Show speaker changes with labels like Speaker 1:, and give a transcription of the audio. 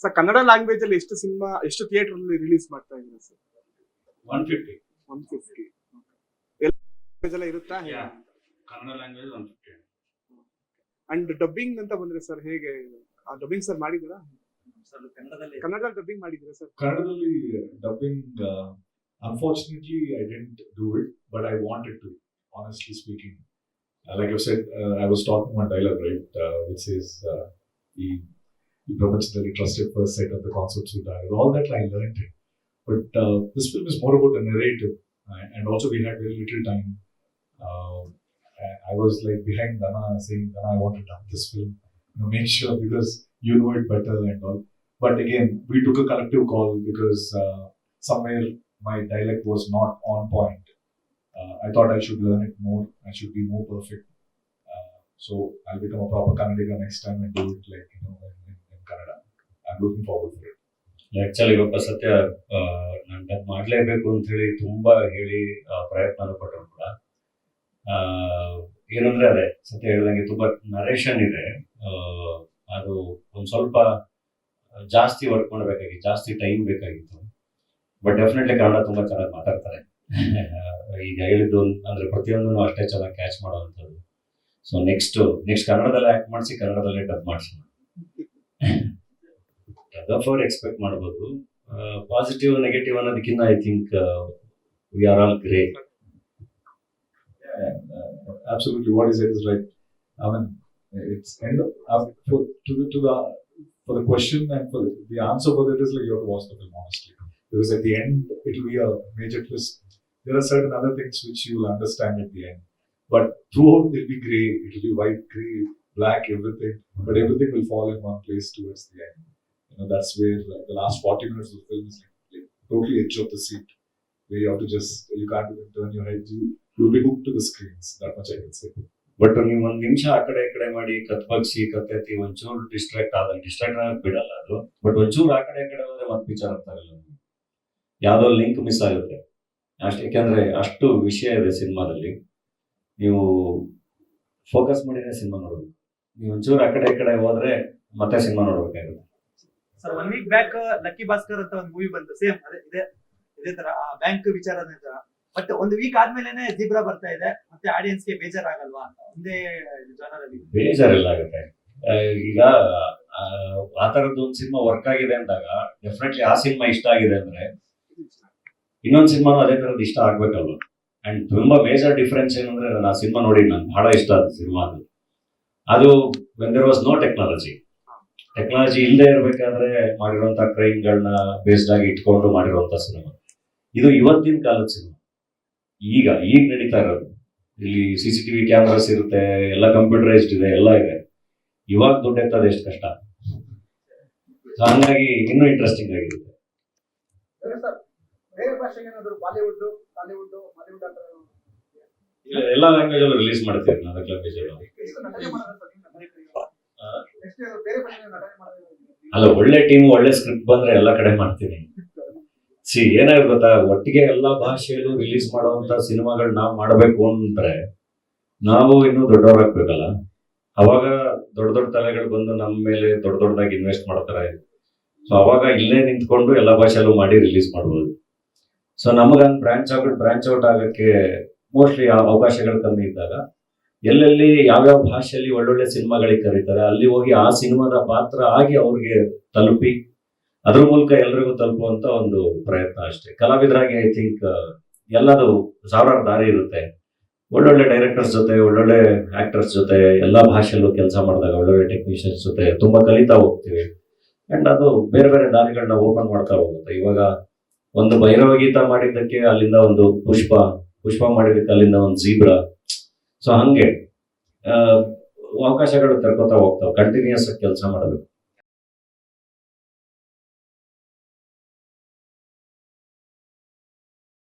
Speaker 1: Sir Kannada language ಅಲ್ಲಿ ಎಷ್ಟು cinema ಎಷ್ಟು ಥಿಯೇಟರ್ ಅಲ್ಲಿ ರಿಲೀಸ್ ಮಾಡ್ತಾ ಇದ್ದೀರಾ ಸರ್?
Speaker 2: 150.
Speaker 1: 150 ಎಲ್ಲ ಲ್ಯಾಂಗ್ವೇಜ್ ಎಲ್ಲ ಇರುತ್ತಾ?
Speaker 2: ಕನ್ನಡ ಲ್ಯಾಂಗ್ವೇಜ್ 150.
Speaker 1: ಅಂಡ್ ಡಬ್ಬಿಂಗ್ ಅಂತ ಬಂದ್ರೆ ಸರ್ ಹೇಗೆ ಆ ಡಬ್ಬಿಂಗ್ ಸರ್ ಮಾಡಿದ್ದೀರಾ? ಕನ್ನಡದಲ್ಲಿ ಡಬ್ಬಿಂಗ್ ಮಾಡಿದ್ದೀರಾ ಸರ್?
Speaker 3: ಕನ್ನಡದಲ್ಲಿ dubbing unfortunately I didn't do it, but I wanted to, honestly speaking. Like I said, I was talking one dialogue, right, which says the Prabhachadali trusted first sight of the concepts of dialogue. All that I learned it. But this film is more about a narrative, and also we had very little time. I was like behind Dana saying, Dana, I want to dub this film, make sure because you know it better and all. But again, we took a collective call because somewhere my dialect was not on point. I thought I should learn it more. I should be more perfect. So I'll become a proper Kannadiga next time and do it like in Kannada. I'm looking forward to it.
Speaker 2: Actually ಇವಾಗ ಸತ್ಯ ನಾನು dub ಮಾಡಲೇಬೇಕು ಅಂತ ಹೇಳಿ ತುಂಬಾ ಹೇಳಿ ಪ್ರಯತ್ನ ಪಟ್ಟರು ಕೂಡ ಏನಂದ್ರೆ ಅದೇ ಸತ್ಯ ಹೇಳಿದಂಗೆ ತುಂಬಾ ನರೇಷನ್ ಇದೆ. ಅದು ಒಂದ್ ಸ್ವಲ್ಪ ಜಾಸ್ತಿ ವರ್ಕ್ ಮಾಡಬೇಕಾಗಿತ್ತು, ಜಾಸ್ತಿ ಟೈಮ್ ಬೇಕಾಗಿತ್ತು. ಬಟ್ ಡೆಫಿನೆಟ್ಲಿ ಕನ್ನಡ ತುಂಬಾ ಚೆನ್ನಾಗಿ ಮಾತಾಡ್ತಾರೆ. ಈಗ ಹೇಳಿದ್ದು ಅಂದ್ರೆ ಪ್ರತಿಯೊಂದನ್ನು ಅಷ್ಟೇ ಚೆನ್ನಾಗಿ ಕ್ಯಾಚ್ ಮಾಡೋವಂಥದ್ದು. ಸೊ ನೆಕ್ಸ್ಟ್ ಕನ್ನಡದಲ್ಲೇ ಆಕ್ಟ್ ಮಾಡಿಸಿ ಕನ್ನಡದಲ್ಲೇ ಡಬ್ ಮಾಡಿಸೋಣ. ಫಾರ್ ಎಕ್ಸ್ಪೆಕ್ಟ್ ಮಾಡ್ಬೋದು. ಪಾಸಿಟಿವ್ ನೆಗೆಟಿವ್ ಅನ್ನೋದಕ್ಕಿಂತ I think we are all great.
Speaker 3: Absolutely, what he said is right. I mean, it's end up for the question and for the answer for that is like you have to watch the film honestly, because at the end it will be a major twist. There are certain other things which you will understand at the end, but throughout it will be grey, it will be white, grey, black, everything, but everything will fall in one place towards the end. That's where the last 40 minutes of the film is like totally edge of the seat, where you have to just, you can't even turn your head, you'll be hooked to the screens. That much I can say.
Speaker 2: But ನೀವು ಒಂದ್ ನಿಮಿಷ ಆ ಕಡೆ ಮಾಡಿ ಕತ್ಬಗ್ಸಿ ಕತ್ತೆತ್ತಿ ಒಂಚೂರು distract ಆಗಕ್ ಬಿಡಲ್ಲ ಅದು. ಬಟ್ ಒಂಚೂರು ಆ ಕಡೆ ಹೋದ್ರೆ ಮತ್ತೆ ಪಿಕ್ಚರ್ ಅರ್ಥ ಆಗಲ್ಲ, ಯಾವ್ದೋ ಲಿಂಕ್ ಮಿಸ್ ಆಗುತ್ತೆ ಅಷ್ಟೇ. ಯಾಕಂದ್ರೆ ಅಷ್ಟು ವಿಷಯ ಇದೆ ಸಿನಿಮಾದಲ್ಲಿ, ನೀವು ಫೋಕಸ್ ಮಾಡಿದ್ರೆ ಸಿನಿಮಾ ನೋಡ್ಬೇಕು. ನೀವು ಒಂಚೂರು ಆ ಕಡೆ ಹೋದ್ರೆ ಮತ್ತೆ ಸಿನಿಮಾ ನೋಡ್ಬೇಕಾಗುತ್ತೆ.
Speaker 4: Sir 1 week back Lucky Bhaskar ಅಂತ ಒಂದು ಮೂವಿ ಬಂತು, ಸೇಮ್ ಇದೇ ತರ ಬ್ಯಾಂಕ್ ವಿಚಾರನೇ ತರ. ಬಟ್ 1 ವೀಕ್ ಆದ್ಮೇಲೆ ಜೀಬ್ರಾ ಬರ್ತಾ ಇದೆ, ಮತ್ತೆ ಆಡಿಯನ್ಸ್ಗೆ ಬೇಜಾರಾಗಲ್ವಾ ಅಂತ ಒಂದೇ ಜಾನರಲ್ಲಿ?
Speaker 2: ಬೇಜಾರಿಲ್ಲ ಆಗುತ್ತೆ. ಈಗ ಆ ತರದ್ದು ಒಂದು ಸಿನಿಮಾ ವರ್ಕ್ ಆಗಿದೆ ಅಂದಾಗ ಡೆಫಿನೆಟ್ಲಿ ಆ ಸಿನಿಮಾ ಇಷ್ಟ ಆಗಿದೆ ಅಂದ್ರೆ ಇನ್ನೊಂದು ಸಿನಿಮಾನು ಅದೇ ತರದ್ದು ಇಷ್ಟ ಆಗ್ಬೇಕಲ್ವ. ಅಂಡ್ ತುಂಬಾ ಮೇಜರ್ ಡಿಫರೆನ್ಸ್ ಏನಂದ್ರೆ ನಾನು ಆ ಸಿನಿಮಾ ನೋಡಿ ನಂಗೆ ಬಹಳ ಇಷ್ಟ ಆದ ಸಿನಿಮಾ ಅದು when there was no technology ಇಲ್ಲದೆ ಇರ್ಬೇಕಾದ್ರೆ ಮಾಡಿರುವಂತ ಕ್ರೈಮ್ಗಳನ್ನ ಬೇಸ್ಡ್ ಆಗಿ ಇಟ್ಕೊಂಡು ಮಾಡಿರುವಂತ ಸಿನಿಮಾ. ಇದು ಇವತ್ತಿನ ಕಾಲದ ಸಿನಿಮಾ, ಈಗ ನಡೀತಾ ಇರೋದು. ಇಲ್ಲಿ CCTV ಕ್ಯಾಮರಾಸ್ ಇರುತ್ತೆ, ಎಲ್ಲ ಕಂಪ್ಯೂಟರೈಸ್ಡ್ ಇದೆ, ಎಲ್ಲ ಇದೆ. ಇವಾಗ ದುಡ್ಡು ಎತ್ತದ ಎಷ್ಟು ಕಷ್ಟ. ಹಂಗಾಗಿ ಇನ್ನೂ ಇಂಟ್ರೆಸ್ಟಿಂಗ್ ಆಗಿರುತ್ತೆ. ಎಲ್ಲ ಲ್ಯಾಂಗ್ವೇಜ್ ಅಲ್ಲೂ ರಿಲೀಸ್ ಮಾಡ್ತೀವಿ ನಾವು. ಲ್ಯಾಂಗ್ವೇಜ್ ಅಲ್ಲ, ಒಳ್ಳೆ ಟೀಮ್ ಒಳ್ಳೆ ಸ್ಕ್ರಿಪ್ಟ್ ಬಂದ್ರೆ ಎಲ್ಲ ಕಡೆ ಮಾಡ್ತೀನಿ. ಏನಾದ್ರು ಗೊತ್ತಾ, ಒಟ್ಟಿಗೆ ಎಲ್ಲಾ ಭಾಷೆಯಲ್ಲೂ ರಿಲೀಸ್ ಮಾಡುವಂತ ಸಿನಿಮಾಗಳು ನಾವು ಮಾಡಬೇಕು ಅಂದ್ರೆ ನಾವು ಇನ್ನೂ ದೊಡ್ಡವರಾಗ್ಬೇಕಲ್ಲ. ಅವಾಗ ದೊಡ್ಡ ತಲೆಗಳು ಬಂದು ನಮ್ಮ ಮೇಲೆ ದೊಡ್ಡದಾಗಿ ಇನ್ವೆಸ್ಟ್ ಮಾಡ್ತಾರೆ. ಸೊ ಅವಾಗ ಇಲ್ಲೇ ನಿಂತ್ಕೊಂಡು ಎಲ್ಲಾ ಭಾಷೆಯಲ್ಲೂ ಮಾಡಿ ರಿಲೀಸ್ ಮಾಡ್ಬೋದು. ಸೊ ನಮಗಂಗ್ ಬ್ರಾಂಚ್ ಔಟ್ ಆಗಕ್ಕೆ ಮೋಸ್ಟ್ಲಿ ಅವಕಾಶಗಳು ಕಮ್ಮಿ ಇದ್ದಾಗ ಎಲ್ಲೆಲ್ಲಿ ಯಾವ್ಯಾವ ಭಾಷೆಯಲ್ಲಿ ಒಳ್ಳೊಳ್ಳೆ ಸಿನಿಮಾಗಳಿಗೆ ಕರೀತಾರೆ ಅಲ್ಲಿ ಹೋಗಿ ಆ ಸಿನಿಮಾದ ಪಾತ್ರ ಆಗಿ ಅವ್ರಿಗೆ ತಲುಪಿ ಅದ್ರ ಮೂಲಕ ಎಲ್ರಿಗೂ ತಲುಪುವಂತ ಒಂದು ಪ್ರಯತ್ನ ಅಷ್ಟೇ. ಕಲಾವಿದರಾಗಿ ಐ ಥಿಂಕ್ ಎಲ್ಲದು ಸಾವಿರಾರು ದಾರಿ ಇರುತ್ತೆ. ಒಳ್ಳೊಳ್ಳೆ ಡೈರೆಕ್ಟರ್ಸ್ ಜೊತೆ, ಒಳ್ಳೊಳ್ಳೆ ಆಕ್ಟರ್ಸ್ ಜೊತೆ ಎಲ್ಲಾ ಭಾಷೆಯಲ್ಲೂ ಕೆಲಸ ಮಾಡಿದಾಗ ಒಳ್ಳೊಳ್ಳೆ ಟೆಕ್ನಿಷಿಯನ್ಸ್ ಜೊತೆ ತುಂಬಾ ಕಲಿತಾ ಹೋಗ್ತೀವಿ. ಅಂಡ್ ಅದು ಬೇರೆ ಬೇರೆ ದಾರಿಗಳನ್ನ ಓಪನ್ ಮಾಡ್ತಾ ಹೋಗುತ್ತೆ. ಇವಾಗ ಒಂದು ಭೈರವ ಗೀತ ಮಾಡಿದ್ದಕ್ಕೆ ಅಲ್ಲಿಂದ ಒಂದು ಪುಷ್ಪ ಮಾಡಿದ್ದಕ್ಕೆ ಅಲ್ಲಿಂದ ಒಂದು ಜೀಬ್ರಾ. ಸೊ ಹಂಗೆ ಅವಕಾಶಗಳು ತೆರ್ಕೋತಾ ಹೋಗ್ತಾವೆ. ಕಂಟಿನ್ಯೂಸ್ ಆಗಿ ಕೆಲಸ ಮಾಡಬೇಕು.